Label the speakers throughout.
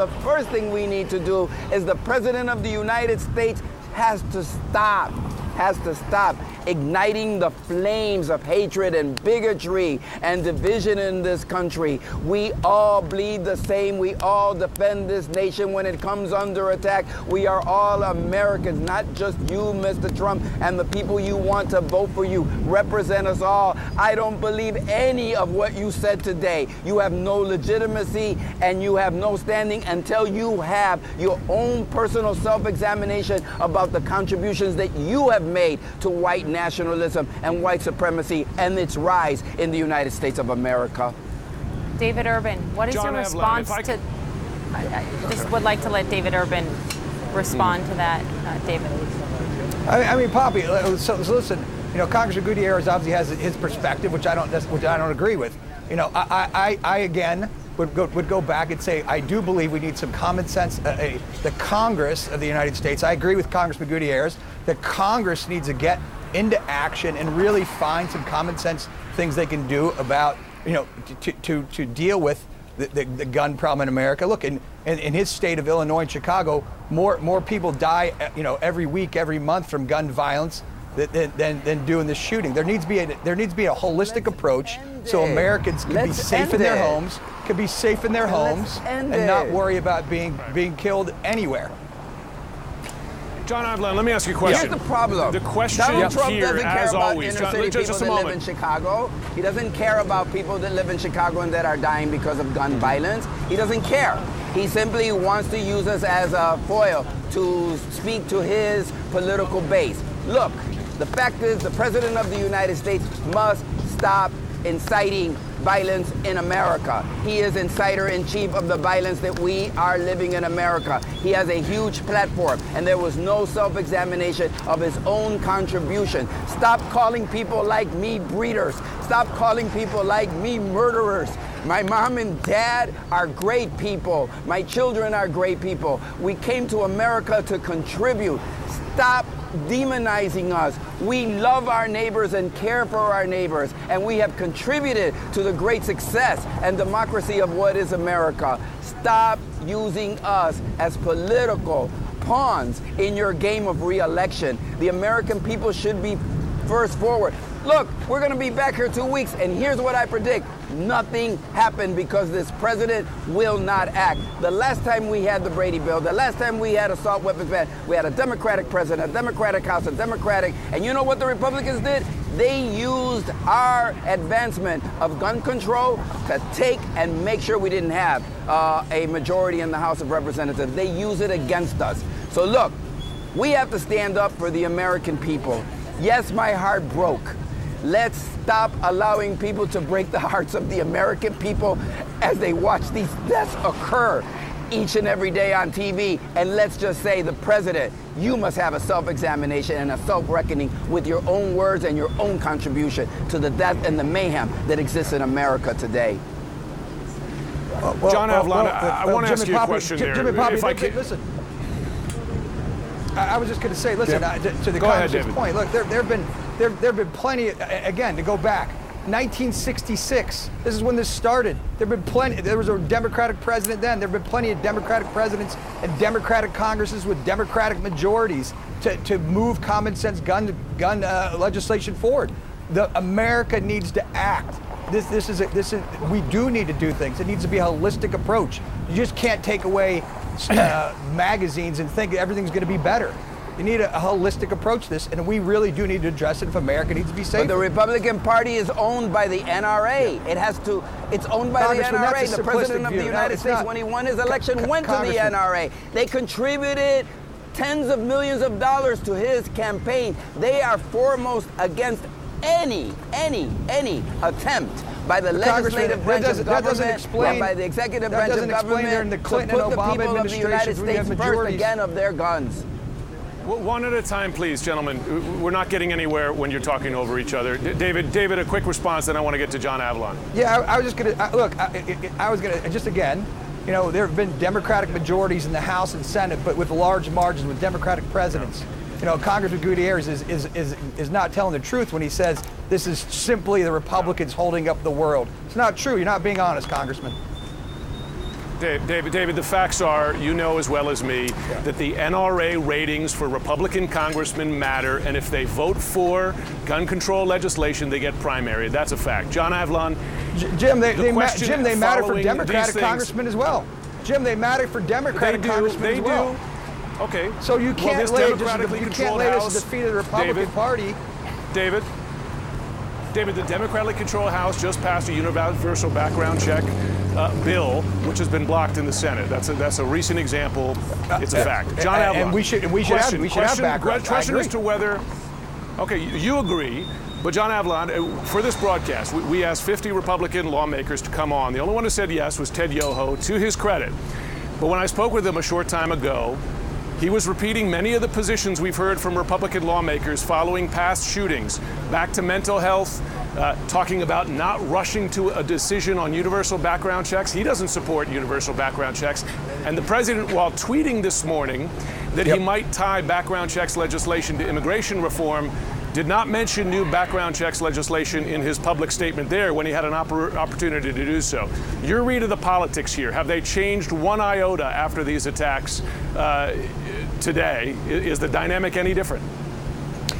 Speaker 1: the first thing we need to do is the President of the United States has to stop igniting the flames of hatred and bigotry and division in this country. We all bleed the same. We all defend this nation when it comes under attack. We are all Americans, not just you, Mr. Trump, and the people you want to vote for you represent us all. I don't believe any of what you said today. You have no legitimacy and you have no standing until you have your own personal self-examination about the contributions that you have made to white nationalism and white supremacy and its rise in the United States of America.
Speaker 2: David Urban, what is your response to... I just would like to let David Urban respond to that, David.
Speaker 3: I mean, Poppy, so listen, you know, Congressman Gutierrez obviously has his perspective, which I don't agree with. You know, I again would go back and say I do believe we need some common sense. The Congress of the United States, I agree with Congressman Gutierrez, that Congress needs to get into action and really find some common sense things they can do about, you know, to deal with the gun problem in America. Look, in his state of Illinois and Chicago, more people die, you know, every week, every month from gun violence than doing this shooting. There needs to be a holistic approach so Americans can be safe in their homes, and not worry about being killed anywhere.
Speaker 4: John Avlon, let me ask you a question.
Speaker 1: Here's the problem.
Speaker 4: The question
Speaker 1: Donald Trump
Speaker 4: here,
Speaker 1: doesn't care
Speaker 4: as
Speaker 1: about
Speaker 4: always,
Speaker 1: inner city people that live in Chicago. He doesn't care about people that live in Chicago and that are dying because of gun violence. He doesn't care. He simply wants to use us as a foil to speak to his political base. Look, the fact is the President of the United States must stop inciting violence in America. He is inciter-in-chief of the violence that we are living in America. He has a huge platform, and there was no self-examination of his own contribution. Stop calling people like me breeders. Stop calling people like me murderers. My mom and dad are great people. My children are great people. We came to America to contribute. Stop demonizing us. We love our neighbors and care for our neighbors, and we have contributed to the great success and democracy of what is America. Stop using us as political pawns in your game of re-election. The American people should be first forward. Look, we're going to be back here 2 weeks, and here's what I predict. Nothing happened because this president will not act. The last time we had the Brady bill, the last time we had assault weapons ban, we had a Democratic president, a Democratic House, a Democratic, and you know what the Republicans did? They used our advancement of gun control to take and make sure we didn't have a majority in the House of Representatives. They use it against us. So look, we have to stand up for the American people. Yes, my heart broke. Let's stop allowing people to break the hearts of the American people as they watch these deaths occur each and every day on TV. And let's just say, the president, you must have a self-examination and a self-reckoning with your own words and your own contribution to the death and the mayhem that exists in America today.
Speaker 4: John Avlon, I want to ask you a question there.
Speaker 3: Jimmy Poppy, listen. I was just going to say, listen, to the Congressman's point, look, there have been plenty, again, to go back, 1966, this is when this started. There was a Democratic president then. There have been plenty of Democratic presidents and Democratic Congresses with Democratic majorities to move common sense gun legislation forward. America needs to act. We do need to do things. It needs to be a holistic approach. You just can't take away magazines and think everything's going to be better. You need a holistic approach to this, and we really do need to address it if America needs to be safe.
Speaker 1: But the Republican Party is owned by the NRA. Yeah. It's owned by the NRA. The President of the United States, when he won his election, went to the NRA. They contributed tens of millions of dollars to his campaign. They are foremost against any attempt by the legislative branch of government and by the executive branch of government to put the people of the United States first again of their guns.
Speaker 4: One at a time, please, gentlemen. We're not getting anywhere when you're talking over each other. David, a quick response, then I want to get to John Avlon.
Speaker 3: Yeah, I was just going to, look, I was going to, just again, you know, there have been Democratic majorities in the House and Senate, but with large margins, with Democratic presidents. You know, Congressman Gutierrez is not telling the truth when he says this is simply the Republicans holding up the world. It's not true. You're not being honest, Congressman.
Speaker 4: David, the facts are, you know as well as me, that the NRA ratings for Republican congressmen matter, and if they vote for gun control legislation, they get primary. That's a fact. John Avlon.
Speaker 3: Jim, they matter for Democratic congressmen as well. Jim, they matter for Democratic congressmen as well.
Speaker 4: Okay.
Speaker 3: So you can't lay this at the feet of the Republican Party.
Speaker 4: David, the democratically controlled House just passed a universal background check bill, which has been blocked in the Senate. That's a recent example. It's a fact. John Avlon.
Speaker 3: And we should have background.
Speaker 4: Question as to whether. Okay, you agree. But John Avlon, for this broadcast, we asked 50 Republican lawmakers to come on. The only one who said yes was Ted Yoho, to his credit. But when I spoke with him a short time ago, he was repeating many of the positions we've heard from Republican lawmakers following past shootings, back to mental health, talking about not rushing to a decision on universal background checks. He doesn't support universal background checks. And the president, while tweeting this morning that he might tie background checks legislation to immigration reform, did not mention new background checks legislation in his public statement there when he had an opportunity to do so. Your read of the politics here, have they changed one iota after these attacks today? Is the dynamic any different?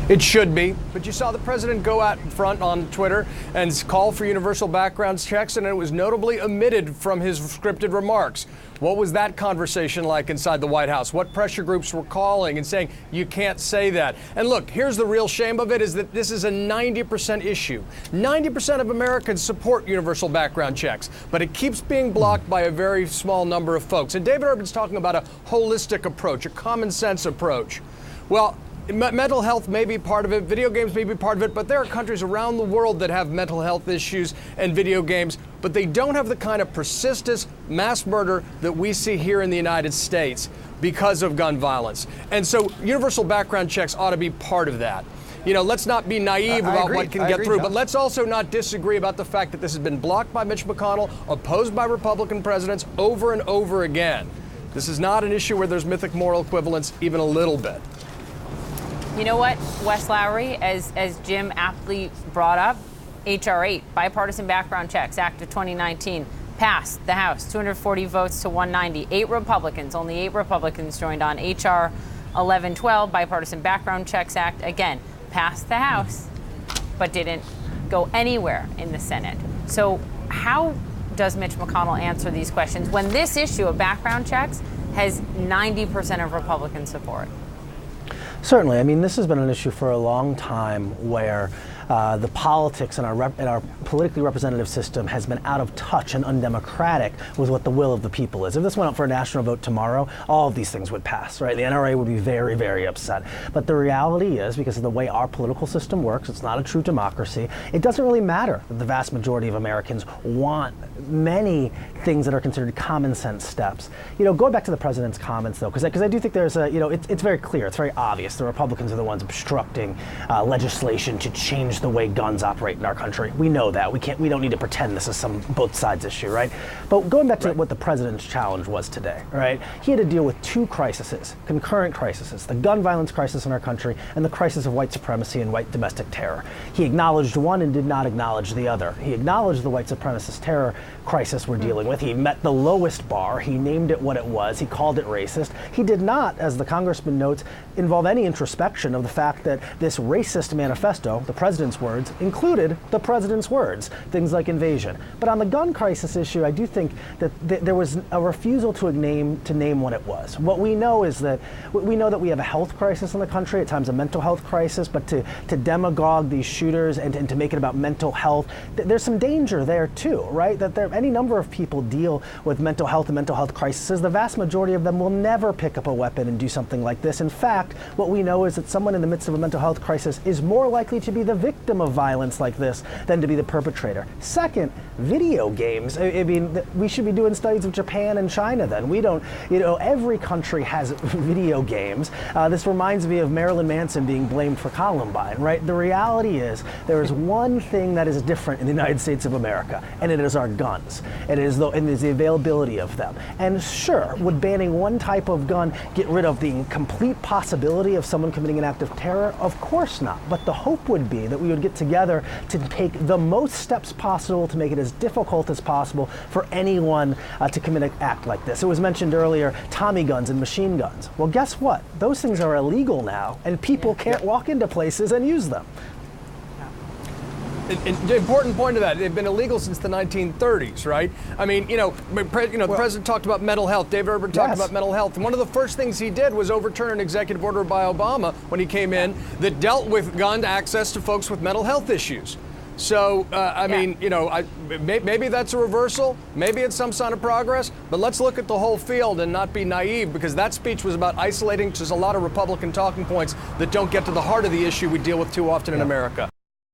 Speaker 5: It should be, but you saw the president go out in front on Twitter and call for universal background checks, and it was notably omitted from his scripted remarks. What was that conversation like inside the White House? What pressure groups were calling and saying, you can't say that? And look, here's the real shame of it, is that this is a 90% issue. 90% of Americans support universal background checks, but it keeps being blocked by a very small number of folks. And David Urban's talking about a holistic approach, a common sense approach. Well, mental health may be part of it, video games may be part of it, but there are countries around the world that have mental health issues and video games, but they don't have the kind of persistent mass murder that we see here in the United States because of gun violence. And so universal background checks ought to be part of that. You know, let's not be naive about what can get through, John. But let's also not disagree about the fact that this has been blocked by Mitch McConnell, opposed by Republican presidents over and over again. This is not an issue where there's mythic moral equivalence even a little bit.
Speaker 2: You know what, Wes Lowry, as Jim aptly brought up, H.R. 8, Bipartisan Background Checks Act of 2019, passed the House, 240 votes to 190. 8 Republicans, only 8 Republicans joined on. H.R. 1112, Bipartisan Background Checks Act, again, passed the House, but didn't go anywhere in the Senate. So how does Mitch McConnell answer these questions when this issue of background checks has 90% of Republican support?
Speaker 6: Certainly. I mean, this has been an issue for a long time where the politics in our politically representative system has been out of touch and undemocratic with what the will of the people is. If this went up for a national vote tomorrow, all of these things would pass, right? The NRA would be very, very upset. But the reality is, because of the way our political system works, it's not a true democracy. It doesn't really matter that the vast majority of Americans want many things that are considered common sense steps. You know, going back to the president's comments, though, because I do think there's a, it's very clear, it's very obvious. The Republicans are the ones obstructing legislation to change the way guns operate in our country. We know that. We don't need to pretend this is some both sides issue, right? But going back to what the president's challenge was today, right? He had to deal with 2 crises, concurrent crises, the gun violence crisis in our country and the crisis of white supremacy and white domestic terror. He acknowledged one and did not acknowledge the other. He acknowledged the white supremacist terror crisis we're dealing with. He met the lowest bar. He named it what it was. He called it racist. He did not, as the congressman notes, involve any introspection of the fact that this racist manifesto, the president's words, included the president's words, things like invasion. But on the gun crisis issue, I do think that there was a refusal to name what it was. What we know is that we have a health crisis in the country, at times a mental health crisis, but to demagogue these shooters and to make it about mental health, there's some danger there too, right? That any number of people deal with mental health and mental health crises. The vast majority of them will never pick up a weapon and do something like this. In fact, what we know is that someone in the midst of a mental health crisis is more likely to be the victim of violence like this than to be the perpetrator. Second, video games. I mean, we should be doing studies of Japan and China then. We don't, every country has video games. This reminds me of Marilyn Manson being blamed for Columbine, right? The reality is there is one thing that is different in the United States of America, and it is our guns. guns. It is the availability of them. And sure, would banning one type of gun get rid of the complete possibility of someone committing an act of terror? Of course not. But the hope would be that we would get together to take the most steps possible to make it as difficult as possible for anyone to commit an act like this. It was mentioned earlier, Tommy guns and machine guns. Well, guess what? Those things are illegal now, and people can't walk into places and use them.
Speaker 5: The important point of that, they've been illegal since the 1930s, right? I mean, the president talked about mental health. David Urban talked about mental health. And one of the first things he did was overturn an executive order by Obama when he came in that dealt with gun access to folks with mental health issues. So, maybe that's a reversal. Maybe it's some sign of progress. But let's look at the whole field and not be naive, because that speech was about isolating just a lot of Republican talking points that don't get to the heart of the issue we deal with too often in America.